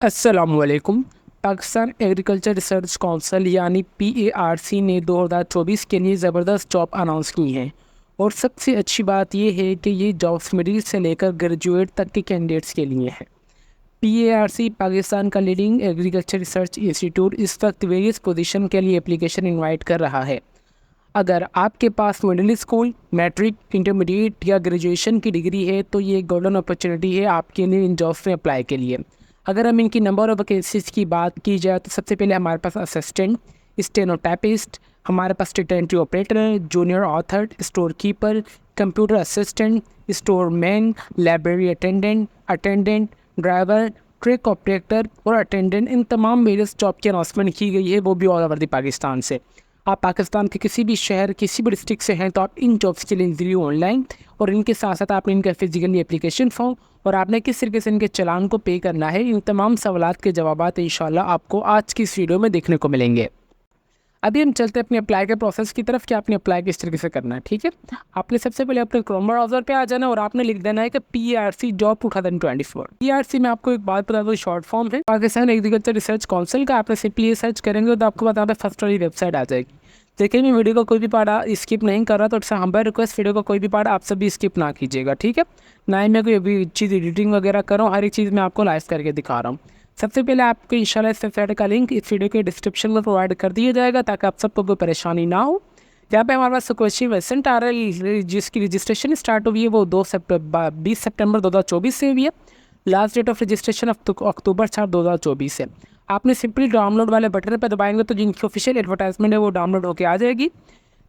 अस्सलामुअलैकुम। Pakistan agriculture research council यानी PARC ने 2024 के लिए ज़बरदस्त जॉब अनाउंस की हैं और सबसे अच्छी बात यह है कि ये जॉब्स मिडिल से लेकर ग्रेजुएट तक के कैंडिडेट्स के लिए है। PARC पाकिस्तान का लीडिंग एग्रीकल्चर रिसर्च इंस्टीट्यूट इस वक्त वेरियस पोजीशन के लिए एप्लीकेशन इनवाइट कर रहा है। अगर आपके पास मिडिल स्कूल, मैट्रिक, इंटरमीडिएट या ग्रेजुएशन की डिग्री है तो ये गोल्डन अपॉर्चुनिटी है आपके लिए इन जॉब्स में अप्लाई के लिए। अगर हम इनकी नंबर ऑफ वैकेंसीज़ की बात की जाए तो सबसे पहले हमारे पास असिस्टेंट, स्टेनोटाइपिस्ट, हमारे पास data entry operator, junior author, storekeeper, computer assistant, storeman, library attendant, driver, truck operator और अटेंडेंट, इन तमाम वेरियस जॉब की अनाउंसमेंट की गई है, वो भी ऑल ओवर द पाकिस्तान से। आप पाकिस्तान के किसी भी शहर, किसी भी डिस्ट्रिक्ट से हैं तो आप इन जॉब्स के लिए इंटरव्यू ऑनलाइन और इनके साथ साथ आपने इनका फिजिकली एप्लीकेशन फॉर्म और आपने किस तरीके से इनके चलान को पे करना है, इन तमाम सवालात के जवाबात इंशाल्लाह आपको आज की इस वीडियो में देखने को मिलेंगे। अभी हम चलते हैं अपने अप्लाई के प्रोसेस की तरफ कि आपने अप्लाई किस तरीके से करना है। ठीक है, आपने सबसे पहले अपने क्रोम ब्राउज़र पे आ जाना और आपने लिख देना है कि PARC जॉब 2024। PARC में आपको एक बात बता दो, शॉर्ट फॉर्म है पाकिस्तान एग्रीकल्चर रिसर्च काउंसिल का। आपने सिंपली ये सर्च करेंगे तो आपको यहाँ पे फर्स्ट वाली वेबसाइट आ जाएगी। देखिए, मैं वीडियो का कोई भी पार्ट स्किप नहीं कर रहा, तो इससे हम रिक्वेस्ट वीडियो का कोई भी पार्ट आप सभी स्किप ना कीजिएगा। ठीक है, ना ही मैं कोई अभी चीज़ एडिटिंग वगैरह कर रहा हूँ, हर एक चीज़ मैं आपको लाइव करके दिखा रहा हूँ। सबसे पहले आपको इंशाल्लाह इस वेबसाइट का लिंक इस वीडियो के डिस्क्रिप्शन में प्रोवाइड कर दिया जाएगा ताकि आप सबको कोई परेशानी ना हो। यहाँ पे हमारे पास क्वेश्चन वेसेंट आ रहा है जिसकी रजिस्ट्रेशन स्टार्ट हुई है वो 20 सितंबर 2024 से हुई है। लास्ट डेट ऑफ रजिस्ट्रेशन अक्टूबर 4 2024 है। आपने सिंपली डाउनलोड वाले बटन पर दबाएंगे तो जिनकी ऑफिशियल एडवर्टाइजमेंट है वो डाउनलोड होकर आ जाएगी।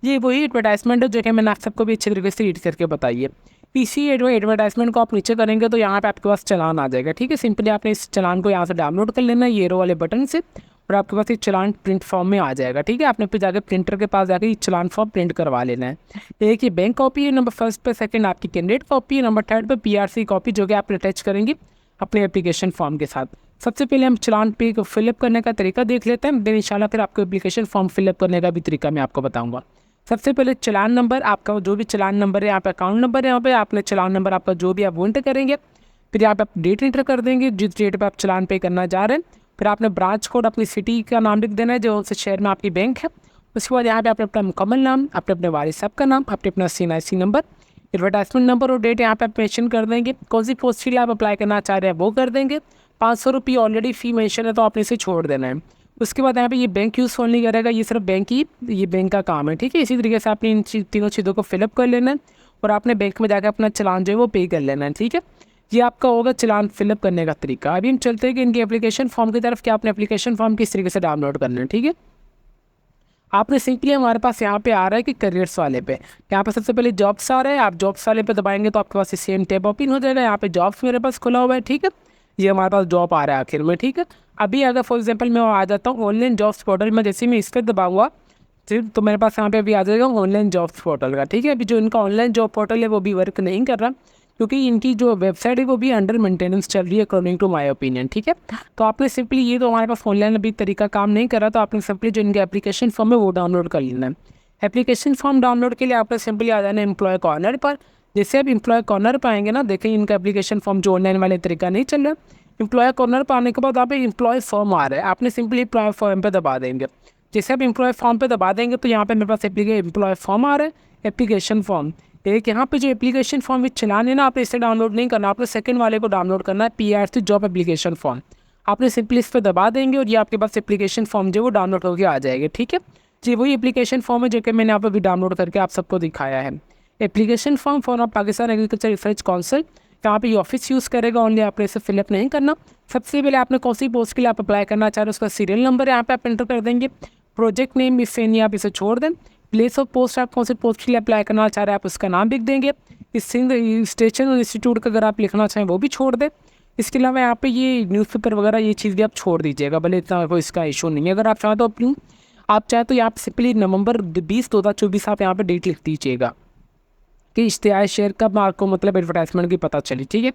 ये वही एडवर्टाइजमेंट है जो कि मैंने आप सबको भी अच्छे तरीके से रीड करके बताई है। इसी एडवर्टाइजमेंट को आप नीचे करेंगे तो यहाँ पे आपके पास चलान आ जाएगा। ठीक है, सिंपली आपने इस चलान को यहाँ से डाउनलोड कर लेना है येरो वाले बटन से और आपके पास ये चलान प्रिंट फॉर्म में आ जाएगा। ठीक है, आपने फिर जाकर प्रिंटर के पास जाकर ये चलान फॉर्म प्रिंट करवा लेना है। एक ये बैंक कॉपी है, नंबर फर्स्ट पे, सेकंड आपकी कैंडिडेट कॉपी है, नंबर थर्ड पे PRC कॉपी जो कि आप अटैच करेंगे अपने एप्लीकेशन फॉर्म के साथ। सबसे पहले हम चलान पे को फिलअप करने का तरीका देख लेते हैं, देन इंशाल्लाह फिर आपको एप्लीकेशन फॉर्म फिलअप करने का भी तरीका मैं आपको बताऊँगा। सबसे पहले चलान नंबर, आपका जो भी चलान नंबर है, यहाँ पे अकाउंट नंबर है, यहाँ पे आपने चलान नंबर आपका जो भी आप वो एंटर करेंगे। फिर यहाँ पे आप डेट एंटर कर देंगे जिस डेट पे आप चलान पे करना जा रहे हैं। फिर आपने ब्रांच कोड, अपनी सिटी का नाम लिख देना है जो उस शहर में आपकी बैंक है। उसके बाद यहाँ पे आपने अपना मुकम्मल नाम, अपने वालिद साहब का नाम, अपना CNIC नंबर, एडवर्टाइजमेंट नंबर और डेट यहाँ पे आप मेंशन कर देंगे। कौन सी पोस्ट के लिए आप अप्लाई करना चाह रहे हैं वो कर देंगे। 500 रुपये ऑलरेडी फ़ी मेंशन है तो आपने इसे छोड़ देना है। उसके बाद यहाँ पे ये बैंक यूज़ फोन नहीं करेगा, ये सिर्फ बैंक ही ये बैंक का काम है। ठीक है, इसी तरीके से आपने इन तीनों चीज़ों को फिलअप कर लेना है और आपने बैंक में जाकर अपना चलान जो है वो पे कर लेना है। ठीक है, ये आपका होगा चलान फिलअप करने का तरीका। अभी हम चलते हैं कि इनके एप्लीकेशन फॉर्म की तरफ, क्या आपने एप्लीकेशन फॉर्म किस तरीके से डाउनलोड करना है। ठीक है, आपने सिंपली हमारे पास यहाँ पे आ रहा है कि करियर्स वाले पे, यहाँ पे सबसे पहले जॉब्स आ रहा है। आप जॉब्स वाले पे दबाएंगे तो आपके पास सेम टैब ओपन हो जाएगा। यहाँ पे जॉब्स मेरे पास खुला हुआ है। ठीक है, ये हमारे पास जॉब आ रहा है आखिर में। ठीक है, अभी अगर फॉर एग्जांपल मैं आ जाता हूँ ऑनलाइन जॉब्स पोर्टल में, जैसे मैं इस पर दबाऊंगा तो मेरे पास यहाँ पे अभी आ जाएगा ऑनलाइन जॉब्स पोर्टल का। ठीक है, अभी जो इनका ऑनलाइन जॉब पोर्टल है वो भी वर्क नहीं कर रहा क्योंकि इनकी जो वेबसाइट है वो भी अंडर मेंटेनेंस चल रही है अकॉर्डिंग टू माय ओपिनियन। ठीक है, तो आपने सिंपली ये तो हमारे पास ऑनलाइन अभी तरीका काम नहीं कर रहा, तो आपने सिंपली जो इनके एप्लीकेशन फॉर्म है वो डाउनलोड कर लेना है। एप्लीकेशन फॉर्म डाउनलोड के लिए आपने सिंपली आ जाना है एम्प्लॉय कॉर्नर पर। जैसे आप एम्प्लॉय कॉर्नर पर आएंगे ना, देखें इनका एप्लीकेशन फॉर्म जो ऑनलाइन वाले तरीका नहीं चल रहा। एम्प्लॉय कॉर्नर पर आने के बाद आप एम्प्लॉय फॉर्म आ रहा है, आपने सिंपली एम्प्लॉय फॉर्म पे दबा देंगे। जैसे आप एम्प्लॉय फॉर्म पे दबा देंगे तो यहाँ पे मेरे पास एम्प्लॉय फॉर्म आ रहा है, एप्लीकेशन फॉर्म। एक यहाँ पे जो एप्लीकेशन फॉर्म विच चलान है ना, आपने इसे डाउनलोड नहीं करना, आपने सेकंड वाले को डाउनलोड करना है, PRC जॉब एप्लीकेशन फॉर्म। आपने सिंपली इस पर दबा देंगे और ये आपके पास एप्लीकेशन फॉर्म जो वो डाउनलोड होकर आ जाएगा। ठीक है जी, वही एप्लीकेशन फॉर्म है जो कि मैंने यहाँ पर भी डाउनलोड करके आप सबको दिखाया है। Application form for Pakistan agriculture research council, यहाँ पे ये ऑफिस यूज़ करेगा ओनली, आपने इसे फिलअप नहीं करना। सबसे पहले आपने कौन सी पोस्ट के लिए आप अप्लाई करना चाह रहे हैं उसका सीरियल नंबर यहाँ पे आप एंटर कर देंगे। प्रोजेक्ट नेम इससे नहीं, आप इसे छोड़ दें। प्लेस ऑफ पोस्ट, आप कौन सी पोस्ट के लिए अप्लाई करना चाह रहे हैं आप उसका नाम लिख देंगे। इस स्टेशन और इंस्टीट्यूट का अगर आप लिखना चाहें वो भी छोड़ दें। इसके अलावा यहाँ पे ये न्यूज़पेपर वगैरह ये चीज़ भी आप छोड़ दीजिएगा, भले इतना कोई इसका इशू नहीं है। अगर आप चाहें तो आप चाहें तो यहाँ पर सिंपली नवंबर 20 2024 आप यहाँ पर डेट लिख दीजिएगा कि इश्तिहार शेयर कब आपको मतलब एडवर्टाइजमेंट की पता चली। ठीक है,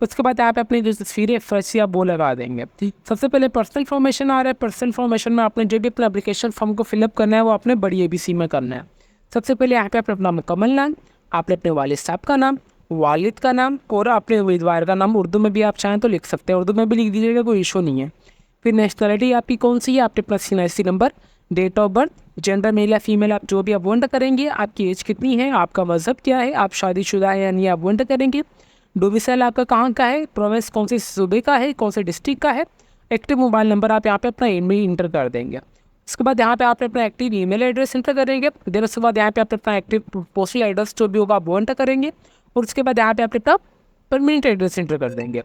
उसके बाद यहाँ पे अपनी जो तस्वीरें फर्स्ट आप वो लगा देंगे। सबसे पहले पर्सनल इन्फॉर्मेशन आ रहा है। पर्सनल इन्फॉर्मेशन में आपने जो भी अपना एप्लीकेशन फॉर्म को फिलअप करना है वो आपने बड़ी ABC में करना है। सबसे पहले यहाँ पे आपने अपना मुकम्मल नाम, आपने अपने वालिद साहब का नाम, वालिद का नाम और अपने उम्मीदवार का नाम। उर्दू में भी आप चाहें तो लिख सकते हैं, उर्दू में भी लिख दीजिएगा, कोई इशू नहीं है। फिर नेशनलिटी आपकी कौन सी है, आपके पास CNIC number, date of birth, gender male या फीमेल आप जो भी आप वंट करेंगे, आपकी एज कितनी है, आपका मज़हब क्या है, आप शादीशुदा है या नहीं, आप वंट करेंगे। डोमिसाइल आपका कहाँ का है, प्रोविंस कौन से सूबे का है, कौन से डिस्ट्रिक्ट का है। एक्टिव मोबाइल नंबर आप यहाँ पे अपना ईमेल इंटर कर देंगे। उसके बाद यहाँ पे आप अपना एक्टिव ईमेल एड्रेस इंटर करेंगे। देन उसके बाद यहाँ पे आप अपना एक्टिव पोस्टल एड्रेस जो भी होगा आप वो इंटर करेंगे। और उसके बाद यहाँ पे आप अपना परमानेंट एड्रेस इंटर कर देंगे।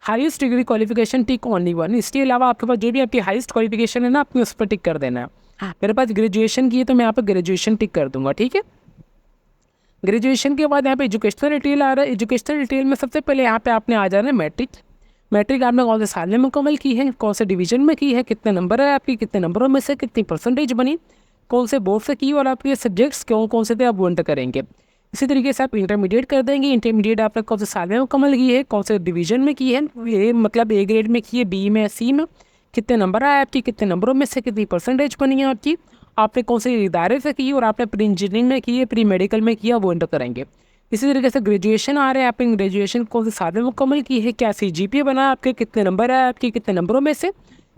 हाईएस्ट डिग्री क्वालिफिकेशन टिक ओनली वन, इसके अलावा आपके पास जो भी आपकी हाईएस्ट क्वालिफिकेशन है ना, आपको उस पर टिक कर देना है। मेरे पास ग्रेजुएशन की है तो मैं यहाँ पर ग्रेजुएशन टिक कर दूंगा, ठीक है। ग्रेजुएशन के बाद यहाँ पे एजुकेशनल डिटेल आ रहा है। एजुकेशनल डिटेल में सबसे पहले यहाँ पे आपने आ जाना है मैट्रिक। मैट्रिक आपने कौन से साल में मुकम्मल की है, कौन से डिवीजन में की है, कितने नंबर है आपकी, कितने नंबरों में से कितनी परसेंटेज बनी, कौन से बोर्ड से की और आपके सब्जेक्ट्स कौन कौन से थे आप वो एंटर करेंगे। इसी तरीके से आप इंटरमीडिएट कर देंगे। इंटरमीडिएट आपने कौन से साल में मुकम्मल की है, कौन से डिवीजन में की है, ये मतलब A ग्रेड में की है, B में, C में, कितने नंबर आए आपकी, कितने नंबरों में से कितनी परसेंटेज बनी है आपकी, आपने कौन से इदारे से की और आपने प्री इंजीनियरिंग में की है, प्री मेडिकल में किया, वो एंटर करेंगे। इसी तरीके से ग्रेजुएशन आ रहे हैं, आपने ग्रेजुएशन कौन से साल में मुकम्मल की है, क्या CGPA बना आपके, कितने नंबर आए आपके, कितने नंबरों में से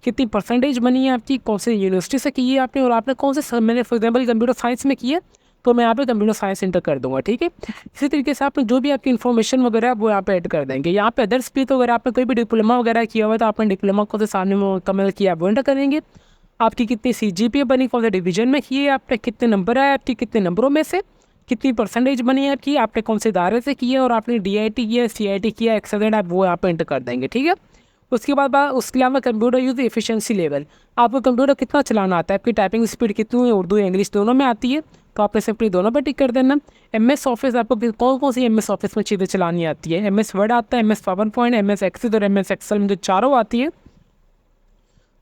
कितनी परसेंटेज बनी है आपकी, कौन से यूनिवर्सिटी से की है आपने और आपने कौन से मैंने फॉर एग्जाम्पल कंप्यूटर साइंस में की है तो मैं यहाँ पे कंप्यूटर साइंस इंटर कर दूंगा, ठीक है। इसी तरीके से आपने जो भी आपकी इन्फॉर्मेशन वगैरह है वो यहाँ पे ऐड कर देंगे। यहाँ पे अदर्स भी तो अगर आपने कोई भी डिप्लोमा वगैरह किया हुआ है तो आपने डिप्लोमा कौन से साल में मुकम्मल किया वो एंटर करेंगे। आपकी कितनी CGPA बनी, कौन से डिवीजन में की है, आपने कितने नंबर आए आपके, कितने नंबरों में से कितनी परसेंटेज बनी है आपकी, आपने कौन से इदारे से किया और आपने DIT किया, CIT किया, एक्सेलेंट, आप वो यहाँ पे एंटर कर देंगे, ठीक है। उसके बाद उसके अलावा कंप्यूटर यूज़ एफिशिएंसी लेवल, आपको कंप्यूटर कितना चलाना आता है, आपकी टाइपिंग स्पीड कितनी है, उर्दू इंग्लिश दोनों में आती है तो आपने सिंपली दोनों पर टिक कर देना। MS ऑफिस आपको कौन कौन सी MS ऑफिस में चीज़ें चलानी आती है, MS वर्ड आता है, MS PowerPoint, MS एक्सेस और MS एक्सेल में जो चारों आती है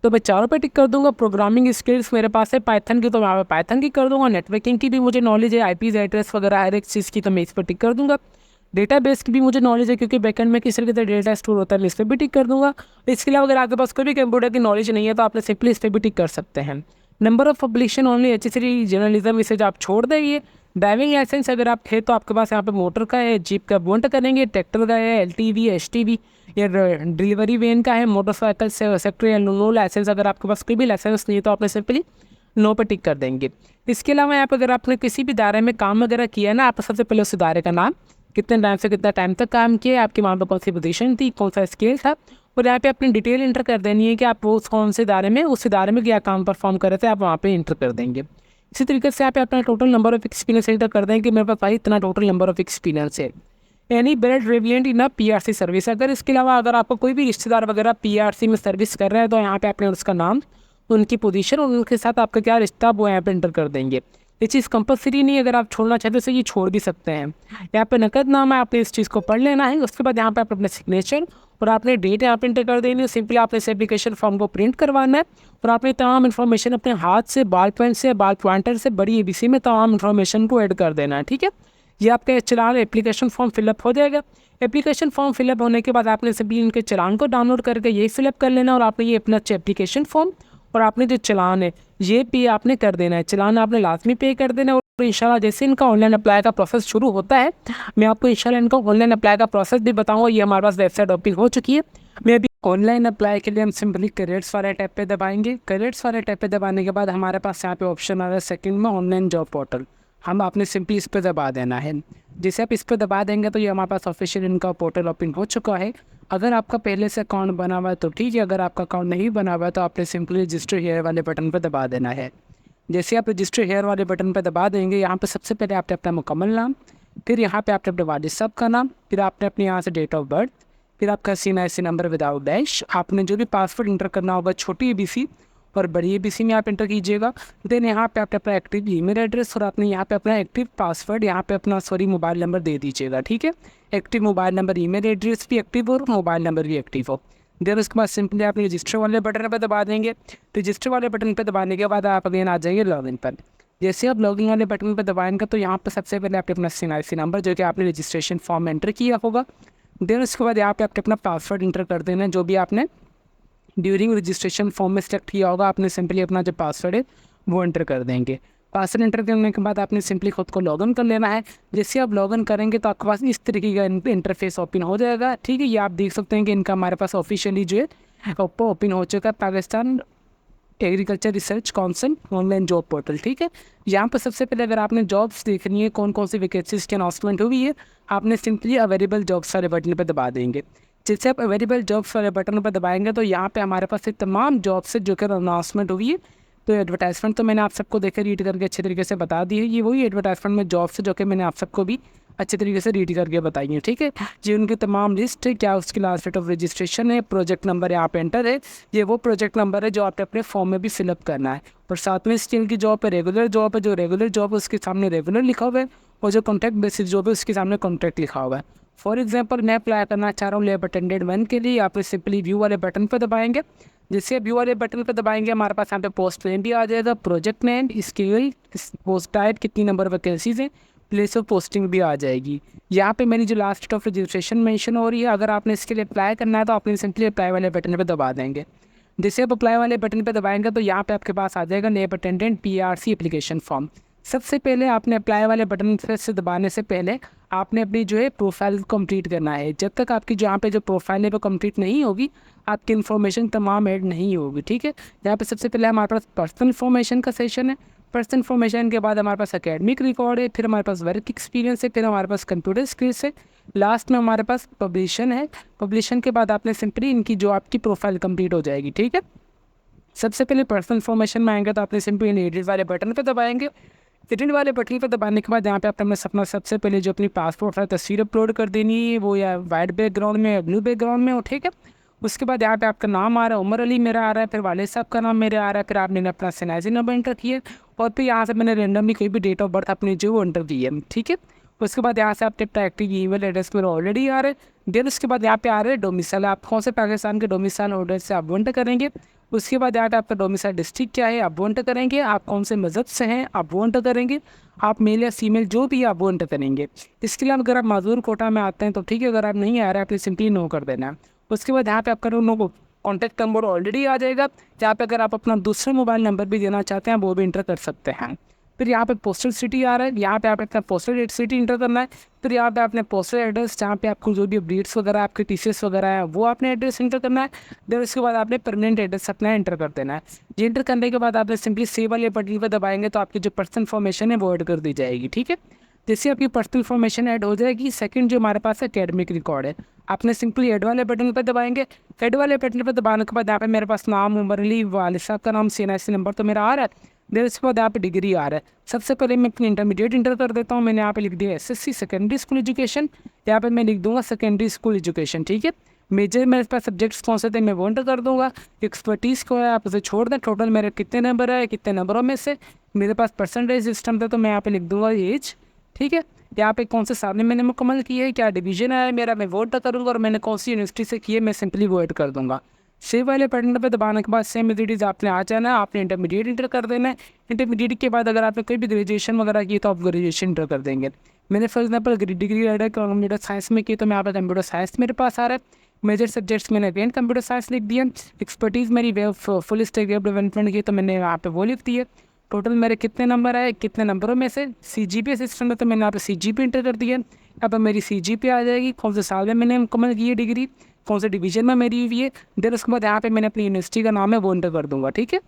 तो मैं चारों पे टिक कर दूंगा। प्रोग्रामिंग स्किल्स मेरे पास है पाइथन की तो मैं पाइथन की कर दूंगा। नेटवर्किंग की भी मुझे नॉलेज है, IP एड्रेस वगैरह हर एक चीज़ की तो मैं इस पर टिक कर दूंगा। डेटाबेस की भी मुझे नॉलेज है क्योंकि बैकएंड में किस तरीके से डेटा स्टोर होता है, मैं इस पर भी टिक कर दूंगा। इसके अलावा अगर आपके पास कोई भी कंप्यूटर की नॉलेज नहीं है तो आपने सिंपली इस पर भी टिक कर सकते हैं। Number of publication only HSC journalism, इसे जो आप छोड़ देंगे। ड्राइविंग लाइसेंस अगर आप थे तो आपके पास यहाँ पे मोटर का है, जीप का वोट करेंगे, ट्रैक्टर का है, LTV, STV या डिलीवरी वैन का है, मोटरसाइकिल से सेक्टर या नो लाइसेंस अगर आपके पास कोई भी लाइसेंस नहीं है तो आपने सिंपली नो पर टिक कर देंगे। इसके अलावा यहाँ पर अगर आपने किसी भी दायरे में काम वगैरह किया ना, आप सबसे पहले उस दायरे का नाम, कितने टाइम से कितना टाइम तक काम किया, आपके वहाँ पर कौन सी पोजीशन थी, कौन सा स्केल था और यहाँ पे अपनी डिटेल इंटर कर देनी है कि आप वो कौन से इदारे में उस इदारे में क्या काम परफॉर्म कर रहे थे, आप वहाँ पे इंटर कर देंगे। इसी तरीके से आप अपना total number of experience inter कर देंगे कि मेरे पास भाई इतना टोटल नंबर ऑफ एक्सपीरियंस है। एनी ब्रेड रेविलेंट इन PRC सर्विस, अगर इसके अलावा अगर आपको कोई भी रिश्तेदार वगैरह PRC में सर्विस कर रहा है तो यहाँ पे आपने उसका नाम, उनकी पोजीशन और उनके साथ आपका क्या रिश्ता वो यहाँ पे एंटर कर देंगे। ये चीज़ कंपलसरी नहीं है, अगर आप छोड़ना चाहते तो ये छोड़ भी सकते हैं। यहाँ पे नकद नाम है, आपने इस चीज़ को पढ़ लेना है। उसके बाद यहाँ पे आप अपने सिग्नेचर और आपने डेट यहाँ पे एंटर कर देनी है। सिंपली आपने इस एप्लीकेशन फॉर्म को प्रिंट करवाना है और आपने तमाम इन्फॉर्मेशन अपने हाथ से, बाल पेन से, बाल पॉइंटर से, बड़ी ABC में तमाम इन्फॉर्मेशन को ऐड कर देना है, ठीक है। ये आपका चलान एप्लीकेशन फॉर्म फिलअप हो जाएगा। एप्लीकेशन फॉर्म फिलअप होने के बाद आपने सभी इनके चलान को डाउनलोड करके ये फिलअप कर लेना और आपने ये अपना एप्लीकेशन फॉर्म और आपने जो चलान है ये पे आपने कर देना है। चलान आपने लाजमी पे कर देना है और इंशाल्लाह जैसे इनका ऑनलाइन अप्लाई का प्रोसेस शुरू होता है मैं आपको इंशाल्लाह इनका ऑनलाइन अप्लाई का प्रोसेस भी बताऊंगा। ये हमारे पास वेबसाइट ओपन हो चुकी है। मैं अभी ऑनलाइन अप्लाई के लिए हम सिंपली करियर्स वाले टैब पे दबाएंगे। करियर्स वाले टैब पे दबाने के बाद हमारे पास यहाँ पे ऑप्शन आ रहा है सेकंड में ऑनलाइन जॉब पोर्टल, हम आपने सिंपली इस पर दबा देना है। जैसे आप इस पर दबा देंगे तो ये हमारे पास ऑफिशियल इनका पोर्टल ओपन हो चुका है। अगर आपका पहले से अकाउंट बना हुआ है तो ठीक है, अगर आपका अकाउंट नहीं बना हुआ है तो आपने सिंपली रजिस्टर हेयर वाले बटन पर दबा देना है। जैसे आप रजिस्टर हेयर वाले बटन पर दबा देंगे यहाँ पे सबसे पहले आपने अपना मुकम्मल नाम, फिर यहाँ पे आपने अपने वालिद साहब का नाम, फिर आपने अपने यहाँ से डेट ऑफ बर्थ, फिर आपका CNIC नंबर विदाउट डैश, आपने जो भी पासवर्ड इंटर करना होगा छोटी ABC और बड़ी ABC में आप इंटर कीजिएगा। देन यहाँ पे आपने अपना एक्टिव ईमेल एड्रेस और आपने यहाँ पे अपना एक्टिव पासवर्ड यहाँ पे अपना मोबाइल नंबर दे दीजिएगा, ठीक है। Active mobile number, email address भी एक्टिव और मोबाइल नंबर भी एक्टिव हो। देन उसके बाद सिंपली आप रजिस्टर वाले बटन पर दबा देंगे। रजिस्टर वाले बटन पर दबाने के बाद आप अगेन आ जाएंगे लॉगिन पर। जैसे आप लॉगिन वाले बटन पर दबाएंगे तो यहाँ पर सबसे पहले आपने अपना CNIC नंबर जो कि आपने रजिस्ट्रेशन फॉर्म में एंटर किया होगा। देन उसके बाद यहाँ पे आपने अपना पासवर्ड इंटर कर देना है जो भी आपने ड्यूरिंग रजिस्ट्रेशन फॉर्म में सेलेक्ट किया होगा। आपने सिंपली अपना जो पासवर्ड है वो एंटर कर देंगे। पासवर्ड एंटर करने के बाद आपने सिंपली खुद को लॉगिन कर लेना है। जैसे आप लॉगिन करेंगे तो आपके पास इस तरीके का इंटरफेस ओपन हो जाएगा। ठीक है, ये आप देख सकते हैं कि इनका हमारे पास ऑफिशियली जो है ओपन हो चुका है, Pakistan agriculture research council online job portal. ठीक है, यहाँ पर सबसे पहले अगर आपने जॉब्स देखनी है कौन कौन सी वैकेंसीज की अनाउंसमेंट हुई है, आपने सिंपली अवेलेबल जॉब्स वाले बटन पर दबा देंगे। जैसे आप अवेलेबल जॉब्स वाले बटन पर दबाएंगे तो यहाँ पे हमारे पास तमाम जॉब्स है जो कि अनाउंसमेंट हुई है। तो एडवर्टाइजमेंट तो मैंने आप सबको देकर रीड करके अच्छे तरीके से बता दी है। ये वही एडवर्टाइजमेंट में जॉब्स है जो कि मैंने आप सबको भी अच्छे तरीके से रीड करके बताई है। ठीक है, जी उनकी तमाम लिस्ट है, क्या उसकी लास्ट डेट ऑफ रजिस्ट्रेशन है, प्रोजेक्ट नंबर यहाँ पे एंटर है। ये वो प्रोजेक्ट नंबर है जो आपने अपने फॉर्म में भी फिलअप करना है। और साथ में स्किल की जॉब है, रेगुलर जॉब है, जो रेगुलर जॉब है उसके सामने रेगुलर लिखा हुआ है, और जो कॉन्ट्रैक्ट बेसिस जॉब है उसके सामने कॉन्ट्रैक्ट लिखा हुआ है। फॉर एग्जाम्पल मैं अप्लाई करना चाह रहा हूँ लैब अटेंडेंट 1 के लिए, आप सिंपली व्यू वाले बटन पर दबाएंगे। जैसे व्यू वाले बटन पर दबाएंगे हमारे पास यहाँ पे पोस्ट नेम भी आ जाएगा, project name, skill, post type, कितनी नंबर वैकेंसीज हैं, प्लेस ऑफ पोस्टिंग भी आ जाएगी। यहाँ पे मेरी जो last date of registration mention हो रही है, अगर आपने इसके लिए अप्लाई करना है तो आपने सिंपली अप्लाई वाले बटन पर दबा देंगे। जैसे आप अप्लाई वाले बटन पर दबाएंगे तो यहाँ पे आपके पास आ जाएगा lab attendant PRC application form. सबसे पहले आपने अप्लाई वाले बटन से दबाने से पहले आपने अपनी जो है प्रोफाइल कंप्लीट करना है। जब तक आपकी जहाँ पे जो प्रोफाइल है वो कंप्लीट नहीं होगी, आपकी इन्फॉर्मेशन तमाम ऐड नहीं होगी। ठीक है, यहाँ पे सबसे पहले हमारे पास पर्सनल इन्फॉर्मेशन का सेशन है। पर्सनल इन्फॉर्मेशन के बाद हमारे पास एकेडमिक रिकॉर्ड है, फिर हमारे पास वर्क एक्सपीरियंस है, फिर हमारे पास कंप्यूटर स्किल्स है, लास्ट में हमारे पास पब्लिशन है। पब्लिशन के बाद आपने सिंपली इनकी जो आपकी प्रोफाइल कंप्लीट हो जाएगी। ठीक है, सबसे पहले पर्सनल इन्फॉर्मेशन में आएंगे तो आपने सिंपली एडिट वाले बटन पर दबाएंगे। एडिट वाले बटन पर दबाने के बाद यहाँ पे आपने अपना सबसे पहले जो अपनी पासपोर्ट है तस्वीर अपलोड कर देनी है, वो या वाइट बैकग्राउंड में या ब्लू बैकग्राउंड में हो। ठीक है, उसके बाद यहाँ पे आपका नाम आ रहा है, उमर अली मेरा आ रहा है, फिर वालिद साहब का नाम मेरा आ रहा है, फिर आपने अपना SNIC नंबर एंटर किया, और फिर यहाँ से मैंने रेंडमली कोई भी डेट ऑफ बर्थ अपनी जो वो एंटर की है। ठीक है, उसके बाद यहाँ से आपके अपना एक्टिव ईमेल एड्रेस मेरा ऑलरेडी आ रहा है। देन उसके बाद यहाँ पे आ रहा है डोमिसाइल, आप कौन से पाकिस्तान के डोमिसाइल ऑर्डर से आप एंटर करेंगे। उसके बाद यहाँ पे आपका डोमिसाइल डिस्ट्रिक्ट क्या है आप वो एंटर करेंगे, आप कौन से मज़हब से हैं आप वो एंटर करेंगे, आप मेल या फीमेल जो भी आप वो एंटर करेंगे। इसके लिए अगर आप माजूर कोटा में आते हैं तो ठीक है, अगर आप नहीं आ रहे हैं आपने सिंपली नो कर देना है। उसके बाद यहाँ पे आपका नो कॉन्टैक्ट नंबर ऑलरेडी आ जाएगा, जहाँ पे अगर आप अपना दूसरा मोबाइल नंबर भी देना चाहते हैं वो भी इंटर कर सकते हैं। फिर यहाँ पे पोस्टल सिटी आ रहा है, यहाँ पे आप अपना पोस्टल सिटी इंटर करना है। फिर यहाँ पे आपने पोस्टल एड्रेस, जहाँ पे आपको जो भी अपडेट्स वगैरह आपके TCS वगैरह है वो आपने एड्रेस इंटर करना है। फिर उसके बाद आपने परमानेंट एड्रेस अपना इंटर कर देना है। ये इंटर करने के बाद आपने सिंपली सेव वाले बटन पर दबाएंगे तो आपकी जो पर्सनल इन्फॉर्मेशन है वो ऐड कर दी जाएगी। ठीक है, जैसे आपकी पर्सनल इन्फॉर्मेशन ऐड हो जाएगी, सेकंड जो हमारे पास एकेडमिक रिकॉर्ड है, आपने सिंपली ऐड वाले बटन पर दबाएंगे। ऐड वाले बटन पर दबाने के बाद यहाँ पे मेरे पास नाम, उमर अली, वालिद साहब का नाम, SNIC नंबर तो मेरा आ रहा है। देर उसके बाद यहाँ पे डिग्री आ रहा है। सबसे पहले मैं अपनी इंटरमीडिएट इंटर कर देता हूँ। मैंने यहाँ पे लिख दिया SSC सेकेंडरी स्कूल एजुकेशन, यहाँ पे मैं लिख दूंगा सेकेंडरी स्कूल एजुकेशन। ठीक है, मेजर मेरे पास सब्जेक्ट्स कौन से थे मैं वो एंटर कर दूंगा। एक्सपर्टीज़ को है आप उसे छोड़ दें, टोटल मेरे कितने नंबर है, कितने नंबरों में से मेरे पास परसेंटेज सिस्टम था तो मैं यहाँ पे लिख दूंगा एज। ठीक है, यहाँ पे कौन से साल में मैंने मुकम्मल किया है, क्या डिवीजन है मेरा, मैं वो एंटर करूँगा, और मैंने कौन सी यूनिवर्सिटी से किए मैं सिंपली वो एड कर दूँगा। सेव वाले बटन पर दबाने के बाद सेम मेथड्स आपने आ जाना है, आपने इंटरमीडिएट इंटर कर देना है। इंटरमीडिएट के बाद अगर आपने कोई भी ग्रेजुएशन वगैरह की तो आप ग्रेजुएशन इंटर कर देंगे। मैंने for example degree raider computer science में की तो मैं यहाँ पर कंप्यूटर साइंस मेरे पास आ रहा है। मेजर सब्जेक्ट्स मैंने अगेन कंप्यूटर साइंस लिख दिया। एक्सपर्टीज़ मेरी web full stack web development की तो मैंने यहाँ पे वो लिख दिया। टोटल मेरे कितने नंबर आए, कितने नंबरों में से CGPA सिस्टम में तो मैंने यहाँ पे CGPA इंटर कर दिया। यहाँ पर मेरी CGPA आ जाएगी, कौन से साल में मैंने मुकम्मल की है डिग्री, कौन से डिवीजन में मेरी हुई है। देन उसके बाद यहाँ पे मैंने अपनी यूनिवर्सिटी का नाम है वो एंटर कर दूंगा। ठीक है,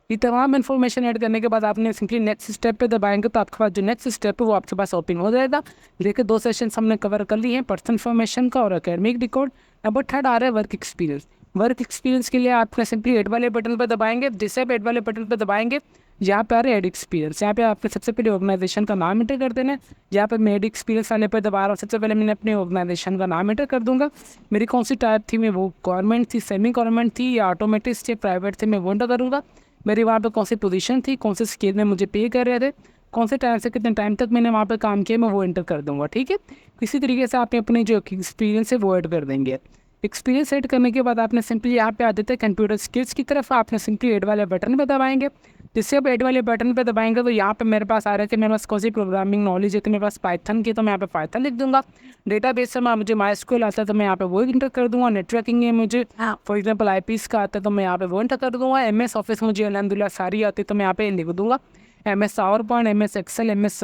ये तमाम इन्फॉर्मेशन ऐड करने के बाद आपने सिंपली नेक्स्ट स्टेप पे दबाएंगे तो आपके पास जो नेक्स्ट स्टेप है वो आपके पास ओपन हो जाएगा। देखिए 2 सेशंस हमने कवर कर लिए हैं, पर्सनल इन्फॉर्मेशन का और एकेडमिक रिकॉर्ड। नंबर 3 आ रहा है वर्क एक्सपीरियंस। वर्क एक्सपीरियंस के लिए आपने सिंपली ऐड वाले बटन पर दबाएंगे। जैसे आप ऐड वाले बटन पर दबाएंगे यहाँ पे आ रहा है ऐड एक्सपीरियंस, यहाँ पे आपने सबसे पहले ऑर्गेनाइजेशन का नाम एंटर कर देना है। यहाँ पे मैं ऐड एक्सपीरियंस वाले पर दबा रहा हूँ, सबसे पहले मैंने अपने ऑर्गेनाइजेशन का नाम एंटर कर दूंगा। मेरी कौन सी टाइप थी, मैं वो गवर्नमेंट थी, सेमी गवर्नमेंट थी या ऑटोमेटिक थी, प्राइवेट थी, मैं वो एंटर करूँगा। मेरी वहाँ पे कौन सी पोजीशन थी, कौन से स्केल में मुझे पे कर रहे थे, कौन से टाइम से कितने टाइम तक मैंने वहाँ पे काम किया, मैं वो एंटर कर दूँगा। ठीक है, इसी तरीके से आपने अपने जो एक्सपीरियंस है वो ऐड कर देंगे। एक्सपीरियंस ऐड करने के बाद आपने सिंपली यहाँ पे आ जाते हैं कंप्यूटर स्किल्स की तरफ, आपने सिंपली ऐड वाले बटन पर दबाएंगे। जिससे आप ऐड वाले बटन पर दबाएंगे तो यहाँ पे मेरे पास आ रहा है कि मेरे पास कौन सी प्रोग्रामिंग नॉलेज है, तो मेरे पास पाइथन की तो मैं यहाँ पे पाइथन लिख दूंगा। डेटाबेस से मुझे MySQL आता है तो मैं यहाँ पे वो इंटर कर दूंगा। नेटवर्किंग है मुझे फॉर एग्जांपल IPs का आता है तो मैं यहाँ पे वो इंटर कर दूंगा। MS ऑफिस मुझे अलहमदुलिल्लाह सारी आती है तो मैं यहाँ पे लिख दूंगा MS PowerPoint, MS Excel, MS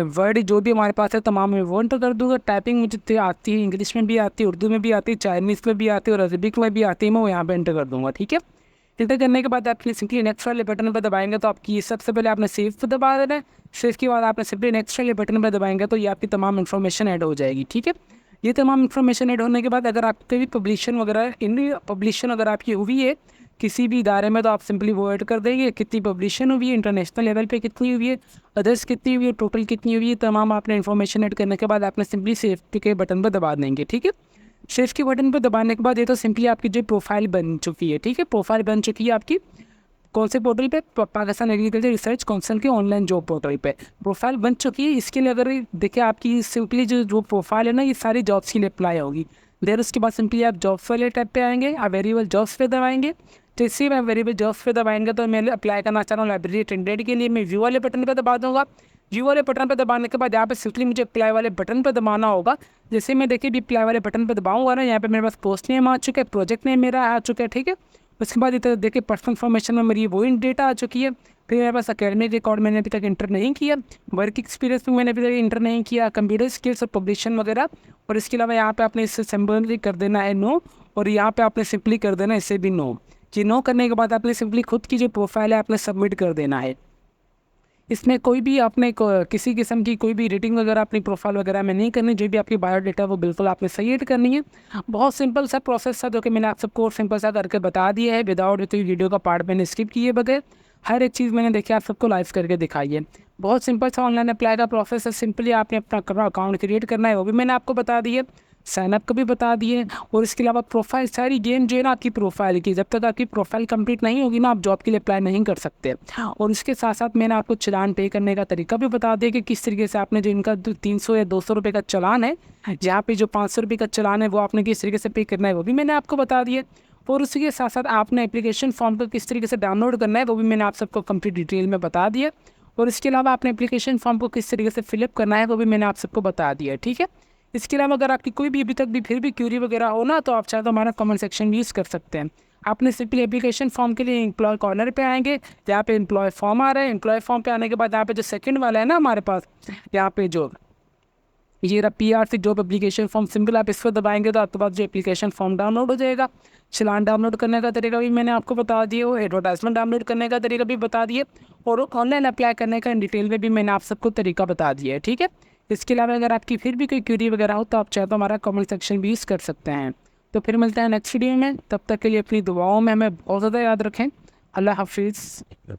Word, जो भी हमारे पास है तमाम मैं वो एंटर कर दूँगा। टाइपिंग मुझे आती है, इंग्लिश में भी आती है, उर्दू में भी आती है, चाइनीज़ में भी आती है और अरबिक में भी आती है। मैं वो यहाँ पे एंटर कर दूँगा, ठीक है। एंटर करने के बाद आपने सिंपली नेक्स्ट वाले बटन पर दबाएंगे तो आपकी सबसे पहले आपने सेव पर दबा देना है। सेव के बाद आपने सिंपली नेक्स्ट वाले बटन पर दबाएंगे तो ये आपकी तमाम इन्फॉर्मेशन ऐड हो जाएगी, ठीक है। ये तमाम इन्फॉर्मेशन ऐड होने के बाद अगर आपके भी पब्लिशन वगैरह पब्लिशन अगर आपकी हुई है किसी भी इदारे में तो आप सिंपली वो ऐड कर देंगे, कितनी पब्लिशन हुई है, इंटरनेशनल लेवल पे कितनी हुई है, अदर्स कितनी हुई है, टोटल कितनी हुई है, तमाम आपने इन्फॉर्मेशन ऐड करने के बाद आपने सिंपली सेव के बटन पर दबा देंगे, ठीक है। सेव के बटन पर दबाने के बाद ये तो सिंपली आपकी जो प्रोफाइल बन चुकी है, ठीक है। प्रोफाइल बन चुकी है आपकी कौन से पोर्टल पे, पाकिस्तान एग्रीकल्चर रिसर्च काउंसिल के ऑनलाइन जॉब पोर्टल पे प्रोफाइल बन चुकी है। इसके लिए अगर देखिए आपकी सिंपली जो प्रोफाइल है ना ये सारी जॉब्स के लिए अप्लाई होगी। देर उसके बाद सिंपली आप जॉब्स वाले टैब पे आएंगे, आप वेरिएबल जॉब्स पे दबाएंगे। जैसे ही मैं वेरिएबल जॉब्स पे दबाएंगे तो मैं अप्लाई करना चाह रहा हूँ लाइब्रेरी अटेंडेंट के लिए, मैं व्यू वाले बटन पर दबा दूँगा। व्यू वाले बटन पर दबाने के बाद यहाँ पे सिंपली मुझे अप्लाई वाले बटन पर दबाना होगा। जैसे मैं देखिए भी अप्लाई वाले बटन पर दबाऊंगा ना, यहाँ पे मेरे पास पोस्ट नेम आ चुका है, प्रोजेक्ट नेम मेरा आ चुका है, ठीक है। उसके बाद इधर देखिए पर्सनल इन्फॉर्मेशन में मेरी वो इन डेटा आ चुकी है। फिर मेरे पास अकेडमिक रिकॉर्ड मैंने अभी तक इंटर नहीं किया, वर्क एक्सपीरियंस में मैंने अभी तक इंटर नहीं किया, कंप्यूटर स्किल्स और पब्लिशन वगैरह। और इसके अलावा यहाँ पे आपने इससे सिंपली कर देना है नो, और यहाँ पे आपने सिंपली कर देना है इसे भी नो। जी नो करने के बाद आपने सिंपली खुद की जो प्रोफाइल है आपने सबमिट कर देना है। इसमें कोई भी आपने किसी किस्म की कोई भी रेटिंग वगैरह अपनी प्रोफाइल वगैरह में नहीं करनी, जो भी आपकी बायोडाटा वो बिल्कुल आपने सही ऐड करनी है। बहुत सिंपल सा प्रोसेस था जो कि मैंने आप सबको सिंपल सा करके बता दिया है, विदाउट तो वीडियो का पार्ट मैंने स्किप किए बगैर हर एक चीज़ मैंने देखी आप सबको लाइव करके दिखाई है। बहुत सिंपल सा ऑनलाइन अप्लाई का प्रोसेस है। सिंपली आपने अपना अकाउंट क्रिएट करना है, वो भी मैंने आपको बता दिया, साइनअप का भी बता दिए। और इसके अलावा प्रोफाइल सारी गेम जो है ना आपकी प्रोफाइल की, जब तक आपकी प्रोफाइल कंप्लीट नहीं होगी ना आप जॉब के लिए अप्लाई नहीं कर सकते। और इसके साथ साथ मैंने आपको चालान पे करने का तरीका भी बता दिया कि किस तरीके से आपने जो इनका 300 या 200 रुपये का चालान है, जहाँ पे जो 500 रुपये का चालान है वो आपने किस तरीके से पे करना है वो भी मैंने आपको बता दिया। और उसी के साथ साथ आपने एप्लीकेशन फॉर्म को किस तरीके से डाउनलोड करना है वो भी मैंने आप सबको कंप्लीट डिटेल में बता दिया। और इसके अलावा आपने एप्लीकेशन फॉर्म को किस तरीके से फिलअप करना है वो भी मैंने आप सबको बता दिया, ठीक है। इसके अलावा अगर आपकी कोई भी अभी तक भी फिर भी क्यूरी वगैरह हो ना तो आप चाहे तो हमारा कमेंट सेक्शन यूज़ कर सकते हैं। आपने सिंपली एप्लीकेशन फॉर्म के लिए एम्प्लॉय कॉर्नर पे आएंगे, यहाँ पे एम्प्लॉय फॉर्म आ रहा है। एम्प्लॉय फॉर्म पे आने के बाद यहाँ पे जो सेकंड वाला है ना हमारे पास, यहाँ पे जो ये रहा PRC job application form, simple आप इस पर दबाएंगे तो आपके पास जो एप्लीकेशन फॉर्म डाउनलोड हो जाएगा। चलान डाउनलोड करने का तरीका भी मैंने आपको बता दिया, वो एडवर्टाइजमेंट डाउनलोड करने का तरीका भी बता दिए, और ऑनलाइन अप्लाई करने का इन डिटेल में भी मैंने आप सबको तरीका बता दिया है, ठीक है। इसके अलावा अगर आपकी फिर भी कोई क्वेरी वगैरह हो तो आप चाहे तो हमारा कमेंट सेक्शन भी यूज़ कर सकते हैं। तो फिर मिलते हैं नेक्स्ट वीडियो में, तब तक के लिए अपनी दुआओं में हमें बहुत ज़्यादा याद रखें। अल्लाह हाफिज़।